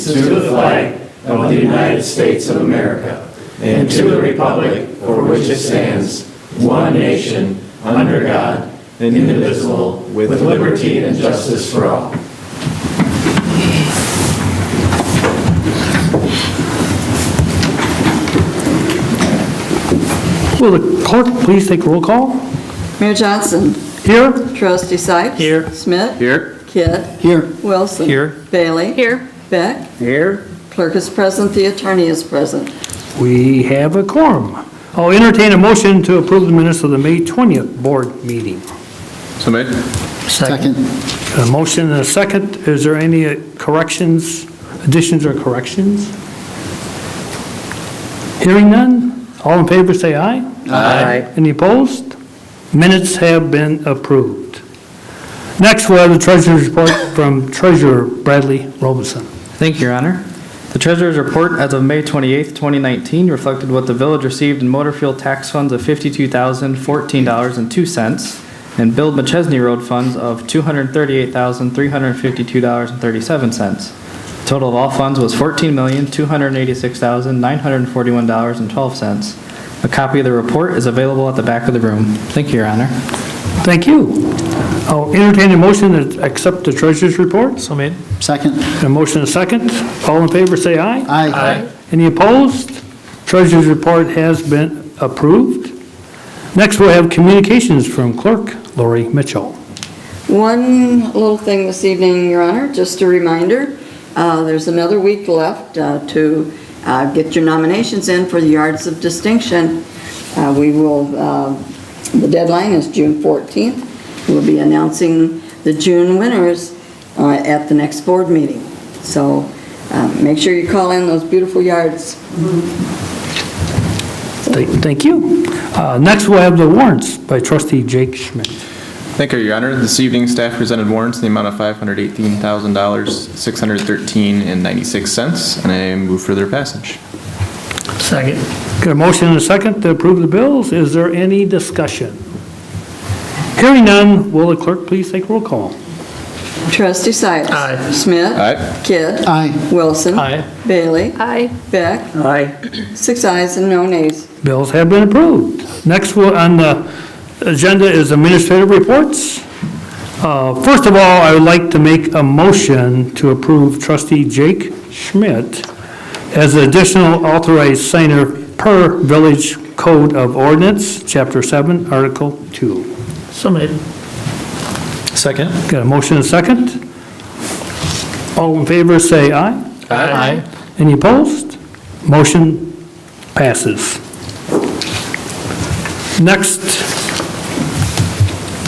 allegiance to the flag of the United States of America and to the republic for which it stands, one nation, under God, indivisible, with liberty and justice for all. Will the clerk please take roll call? Mayor Johnson. Here. Trustee Sykes. Here. Smith. Here. Kidd. Here. Wilson. Here. Bailey. Here. Beck. Here. Clerk is present, the attorney is present. We have a quorum. I'll entertain a motion to approve the minutes of the May 20th board meeting. So made. Second. A motion and a second. Is there any corrections, additions or corrections? Hearing none? All in favor say aye. Aye. Any opposed? Minutes have been approved. Next, we'll have the treasurer's report from Treasurer Bradley Robinson. Thank you, Your Honor. The Treasurer's report as of May 28, 2019 reflected what the village received in motor fuel tax funds of $52,014.02 and billed Machesney Road funds of $238,352.37. The total of all funds was $14,286,941.12. A copy of the report is available at the back of the room. Thank you, Your Honor. Thank you. I'll entertain a motion to accept the treasurer's report. So made. Second. A motion and a second. All in favor say aye. Aye. Any opposed? Treasurer's report has been approved. Next, we'll have communications from Clerk Lori Mitchell. One little thing this evening, Your Honor, just a reminder, there's another week left to get your nominations in for the Yards of Distinction. The deadline is June 14th. We'll be announcing the June winners at the next board meeting. So make sure you call in those beautiful yards. Thank you. Next, we'll have the warrants by Trustee Jake Schmidt. Thank you, Your Honor. This evening, staff presented warrants in the amount of $518,613.96, and I move for their passage. Second. Got a motion and a second to approve the bills. Is there any discussion? Hearing none, will the clerk please take roll call? Trustee Sykes. Aye. Smith. Aye. Kidd. Aye. Wilson. Aye. Bailey. Aye. Beck. Aye. 6 ayes and no nays. Bills have been approved. Next on the agenda is administrative reports. First of all, I would like to make a motion to approve Trustee Jake Schmidt as an additional authorized signer per Village Code of Ordinance, Chapter 7, Article 2. So made. Second. Got a motion and a second? All in favor say aye. Aye. Any opposed? Motion passes. Next,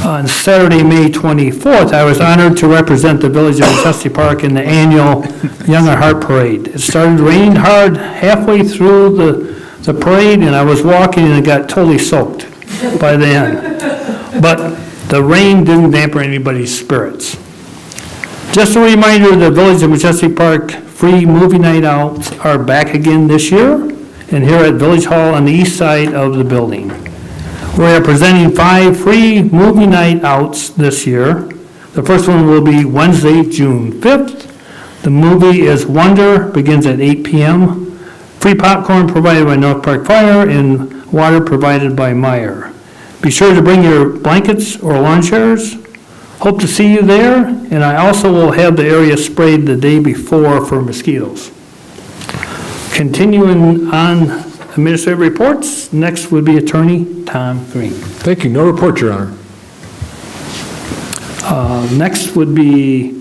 on Saturday, May 24th, I was honored to represent the village of Machesney Park in the annual Young at Heart Parade. It started raining hard halfway through the parade, and I was walking and it got totally soaked by the end. But the rain didn't dampen anybody's spirits. Just a reminder, the village of Machesney Park free movie night outs are back again this year, and here at Village Hall on the east side of the building. We are presenting 5 free movie night outs this year. The first one will be Wednesday, June 5th. The movie is Wonder, begins at 8 p.m. Free popcorn provided by North Park Fire and water provided by Meyer. Be sure to bring your blankets or lawn chairs. Hope to see you there, and I also will have the area sprayed the day before for mosquitoes. Continuing on administrative reports, next would be Attorney Tom Green. Thank you. No report, Your Honor. Next would be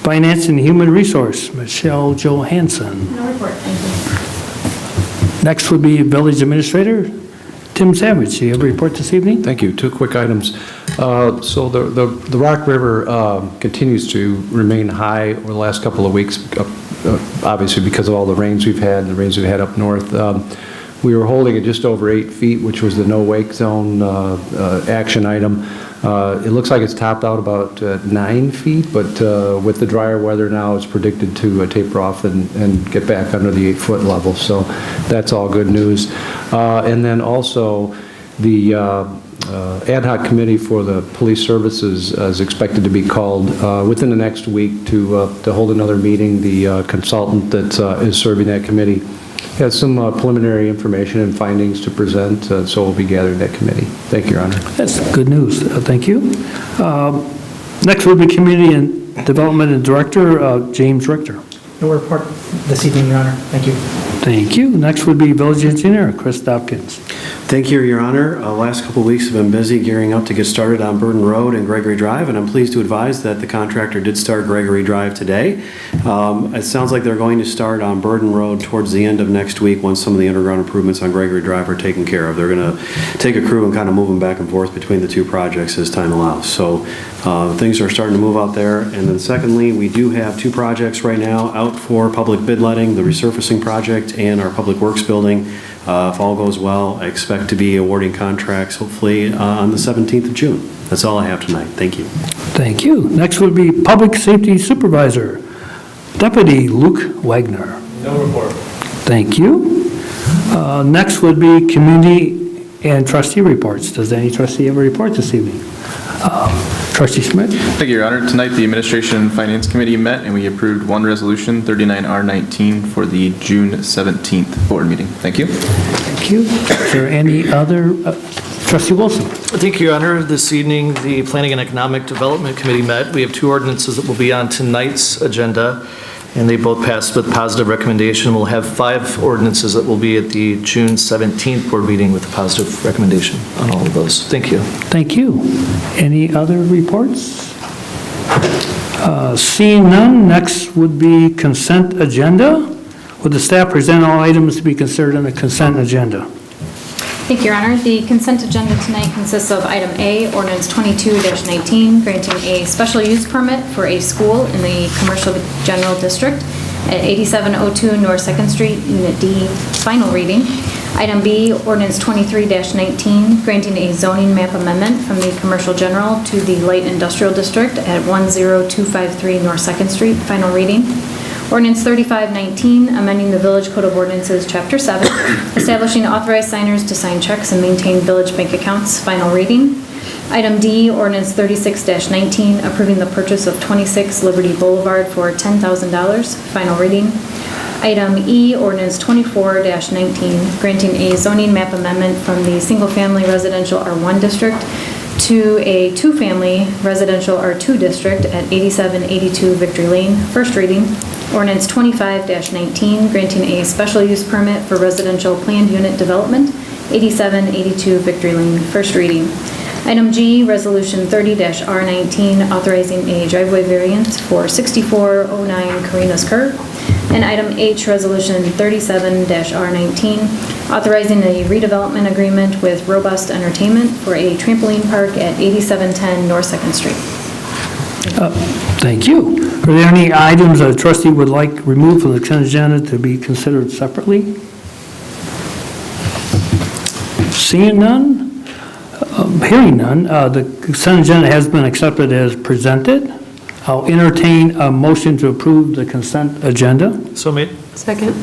Finance and Human Resource, Michelle Johansson. No report, thank you. Next would be Village Administrator, Tim Savage. Do you have a report this evening? Thank you. 2 quick items. So the Rock River continues to remain high over the last couple of weeks, obviously because of all the rains we've had and the rains we've had up north. We were holding it just over 8 feet, which was the no wake zone action item. It looks like it's topped out about 9 feet, but with the drier weather now, it's predicted to taper off and get back under the 8-foot level. So that's all good news. And then also the ad hoc committee for the police services is expected to be called within the next week to hold another meeting. The consultant that is serving that committee has some preliminary information and findings to present, so we'll be gathering that committee. Thank you, Your Honor. That's good news. Thank you. Next will be Community and Development and Director, James Richter. No report this evening, Your Honor. Thank you. Thank you. Next would be Village Engineer, Chris Dopkins. Thank you, Your Honor. Last couple of weeks have been busy gearing up to get started on Burden Road and Gregory Drive, and I'm pleased to advise that the contractor did start Gregory Drive today. It sounds like they're going to start on Burden Road towards the end of next week once some of the underground improvements on Gregory Drive are taken care of. They're going to take a crew and kind of move them back and forth between the two projects as time allows. So things are starting to move out there. And then secondly, we do have two projects right now out for public bid letting, the resurfacing project and our Public Works building. If all goes well, I expect to be awarding contracts hopefully on the 17th of June. That's all I have tonight. Thank you. Thank you. Next would be Public Safety Supervisor, Deputy Luke Wagner. No report. Thank you. Next would be Community and Trustee Reports. Does any trustee have a report this evening? Trustee Schmidt? Thank you, Your Honor. Tonight, the Administration and Finance Committee met and we approved one resolution, 39R19, for the June 17th board meeting. Thank you. Thank you. Is there any other? Trustee Wilson? Thank you, Your Honor. This evening, the Planning and Economic Development Committee met. We have two ordinances that will be on tonight's agenda, and they both passed with positive recommendation. We'll have 5 ordinances that will be at the June 17th board meeting with a positive recommendation on all of those. Thank you. Thank you. Any other reports? Seeing none, next would be consent agenda. Would the staff present all items to be considered on the consent agenda? Thank you, Your Honor. The consent agenda tonight consists of item A, ordinance 22-19, granting a special use permit for a school in the Commercial General District at 8702 North 2nd Street, Unit D, final reading. Item B, ordinance 23-19, granting a zoning map amendment from the Commercial General to the Light Industrial District at 10253 North 2nd Street, final reading. Ordinance 3519, amending the Village Code of Ordinances, Chapter 7, establishing authorized signers to sign checks and maintain village bank accounts, final reading. Item D, ordinance 36-19, approving the purchase of 26 Liberty Boulevard for $10,000, final reading. Item E, ordinance 24-19, granting a zoning map amendment from the single-family residential R1 district to a two-family residential R2 district at 8782 Victory Lane, first reading. Ordinance 25-19, granting a special use permit for residential planned unit development, 8782 Victory Lane, first reading. Item G, resolution 30-R19, authorizing a driveway variance for 6409 Carina's Curve. And item H, resolution 37-R19, authorizing a redevelopment agreement with Robust Entertainment for a trampoline park at 8710 North 2nd Street. Thank you. Are there any items a trustee would like removed from the consent agenda to be considered separately? Seeing none? Hearing none, the consent agenda has been accepted as presented. I'll entertain a motion to approve the consent agenda. So made. Second.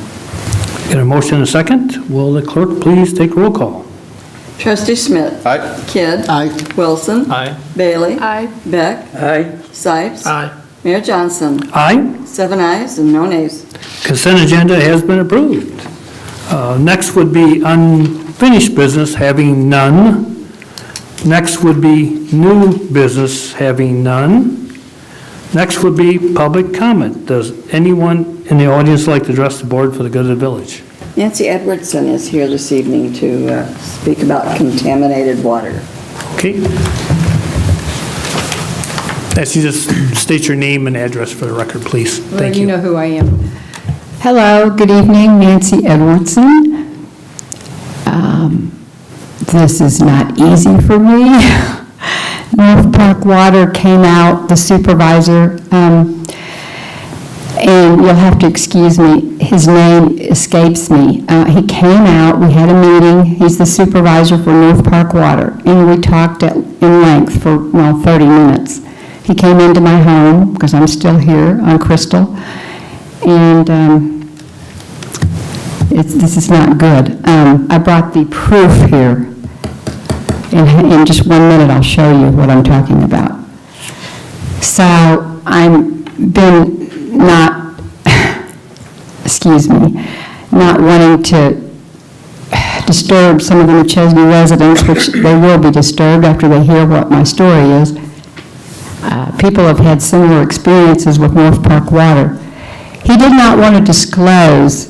Get a motion and a second. Will the clerk please take roll call? Trustee Schmidt. Aye. Kidd. Aye. Wilson. Aye. Bailey. Aye. Beck. Aye. Sipes. Aye. Mayor Johnson. Aye. 7 ayes and no nays. Consent agenda has been approved. Next would be unfinished business, having none. Next would be new business, having none. Next would be public comment. Does anyone in the audience like to address the board for the good of the village? Nancy Edwardson is here this evening to speak about contaminated water. Okay. As you just state your name and address for the record, please. Thank You you. know who I am. Hello, good evening, Nancy Edwardson. This is not easy for me. North Park Water came out, the supervisor, and you'll have to excuse me, his name escapes me. He came out, we had a meeting, he's the supervisor for North Park Water, and we talked in length for, 30 minutes. He came into my home, because I'm still here on Crystal, and this is not good. I brought the proof here. In just 1 minute, I'll show you what I'm talking about. So I'm been not, excuse me, not wanting to disturb some of the Machesney residents, which they will be disturbed after they hear what my story is. People have had similar experiences with North Park Water. He did not want to disclose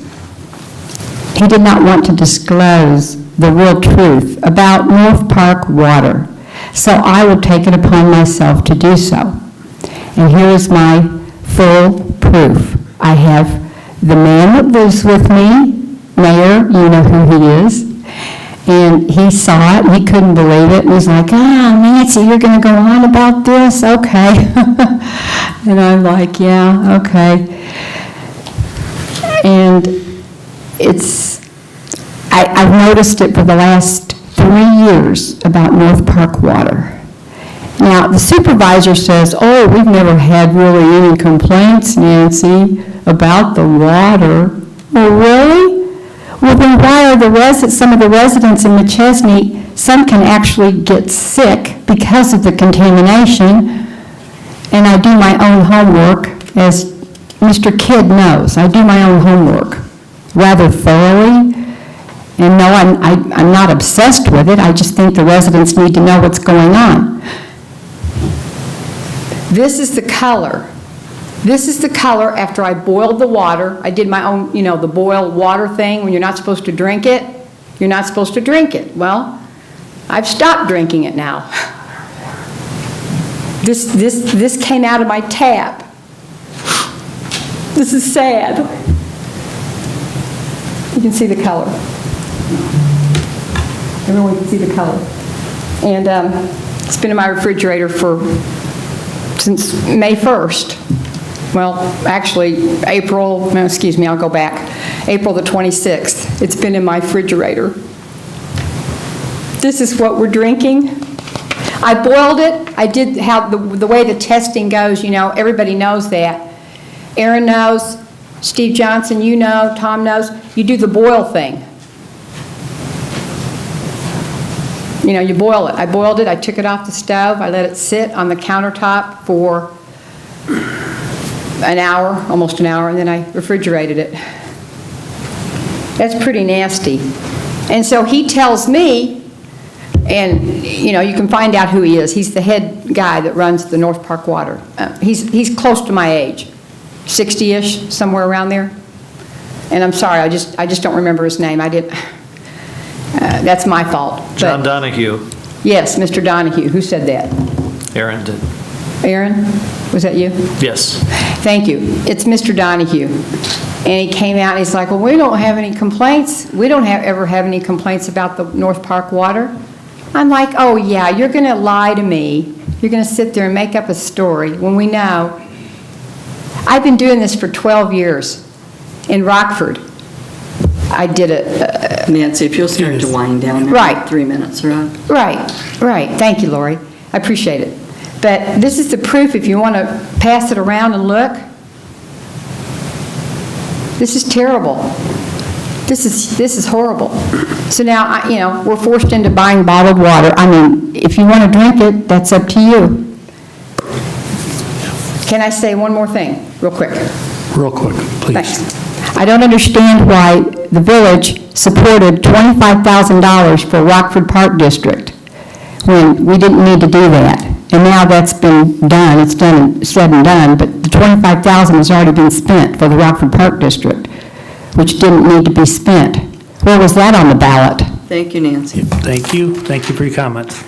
the real truth about North Park Water, so I will take it upon myself to do so. And here is my full proof. I have the man that lives with me, Mayor, you know who he is, and he saw it, and he couldn't believe it, and he's like, Nancy, you're going to go on about this? Okay. And I'm like, yeah, okay. And I've noticed it for the last 3 years about North Park Water. Now, the supervisor says, oh, we've never had really any complaints, Nancy, about the water. Oh, really? Well, then why are some of the residents in Machesney, some can actually get sick because of the contamination, and I do my own homework, as Mr. Kidd knows. I do my own homework rather thoroughly, and no, I'm not obsessed with it. I just think the residents need to know what's going on. This is the color. This is the color after I boiled the water. I did my own, the boiled water thing when you're not supposed to drink it. You're not supposed to drink it. Well, I've stopped drinking it now. This came out of my tap. This is sad. You can see the color. Everyone can see the color. And it's been in my refrigerator since May 1st. Well, actually, April the 26th. It's been in my refrigerator. This is what we're drinking. I boiled it. I did how the way the testing goes, everybody knows that. Aaron knows, Steve Johnson, you know, Tom knows. You do the boil thing. You boil it. I boiled it. I took it off the stove. I let it sit on the countertop for an hour, almost an hour, and then I refrigerated it. That's pretty nasty. And so he tells me, and you can find out who he is. He's the head guy that runs the North Park Water. He's close to my age, 60-ish, somewhere around there. And I'm sorry, I just don't remember his name. I didn't. That's my fault. John Donahue. Yes, Mr. Donahue. Who said that? Aaron did. Aaron? Was that you? Yes. Thank you. It's Mr. Donahue. And he came out and he's like, well, we don't have any complaints. We don't ever have any complaints about the North Park Water. I'm like, oh yeah, you're going to lie to me. You're going to sit there and make up a story when we know. I've been doing this for 12 years in Rockford. I did it. Nancy, if you'll start to wind down. Right. 3 minutes, right? Right. Thank you, Lori. I appreciate it. But this is the proof if you want to pass it around and look. This is terrible. This is horrible. So now, we're forced into buying bottled water. I mean, if you want to drink it, that's up to you. Can I say one more thing, real quick? Real quick, please. Thanks. I don't understand why the village supported $25,000 for Rockford Park District when we didn't need to do that. And now that's been done, it's said and done, but the $25,000 has already been spent for the Rockford Park District, which didn't need to be spent. Where was that on the ballot? Thank you, Nancy. Thank you. Thank you for your comments.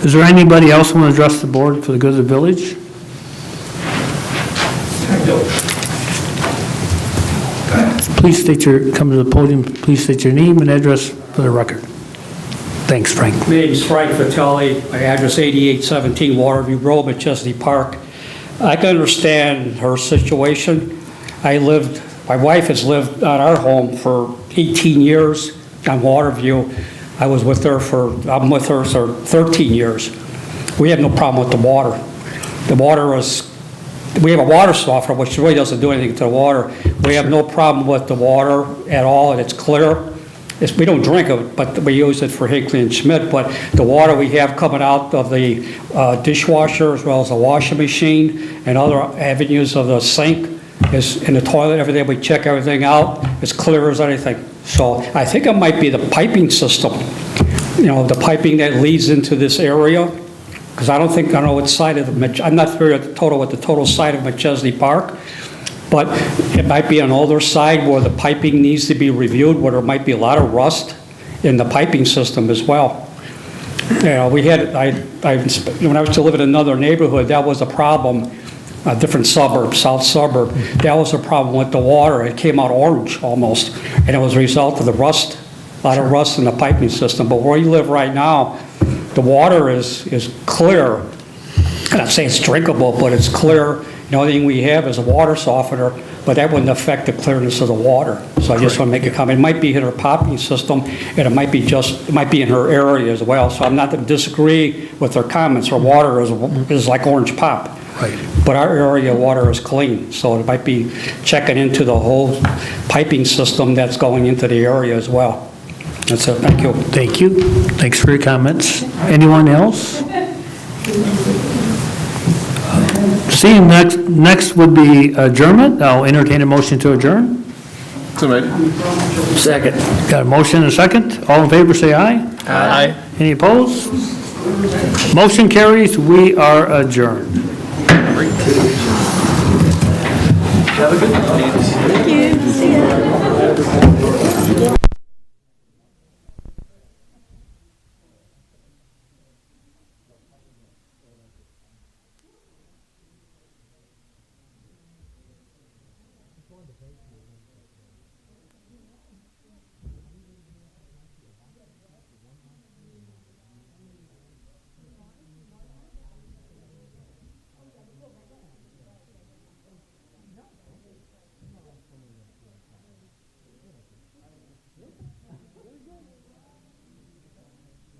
Is there anybody else who want to address the board for the good of the village? Please come to the podium, please state your name and address for the record. Thanks, Frank. My name is Frank Vitale, my address 8817 Waterview Road, Machesney Park. I can understand her situation. My wife has lived on our home for 18 years on Waterview. I'm with her for 13 years. We have no problem with the water. We have a water softener, which really doesn't do anything to the water. We have no problem with the water at all, and it's clear. we don't drink it, but we use it for Hinckley and Schmidt, but the water we have coming out of the dishwasher as well as the washing machine and other avenues of the sink is in the toilet, everything, we check everything out, it's clear as anything. So I think it might be the piping system, the piping that leads into this area, because I don't know what side of I'm not familiar with the total side of Machesney Park, but it might be an older side where the piping needs to be reviewed, where there might be a lot of rust in the piping system as well. We had, when I was to live in another neighborhood, that was a problem, a different suburb, south suburb. That was a problem with the water. It came out orange almost, and it was a result of the rust, a lot of rust in the piping system. But where you live right now, the water is clear. I'm not saying it's drinkable, but it's clear. The only thing we have is a water softener, but that wouldn't affect the clearness of the water. So I just want to make a comment. It might be in her piping system, and it might be in her area as well. So I'm not to disagree with her comments. Her water is like orange pop. Right. But our area water is clean, so it might be checking into the whole piping system that's going into the area as well. That's it. Thank you. Thank you. Thanks for your comments. Anyone else? Seeing next would be adjournment. I'll entertain a motion to adjourn. So made. Second. Got a motion and a second. All in favor, say aye. Aye. Any opposed? Motion carries. We are adjourned. Have a good night. Thank you. See ya.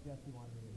Yes, you wanted me to.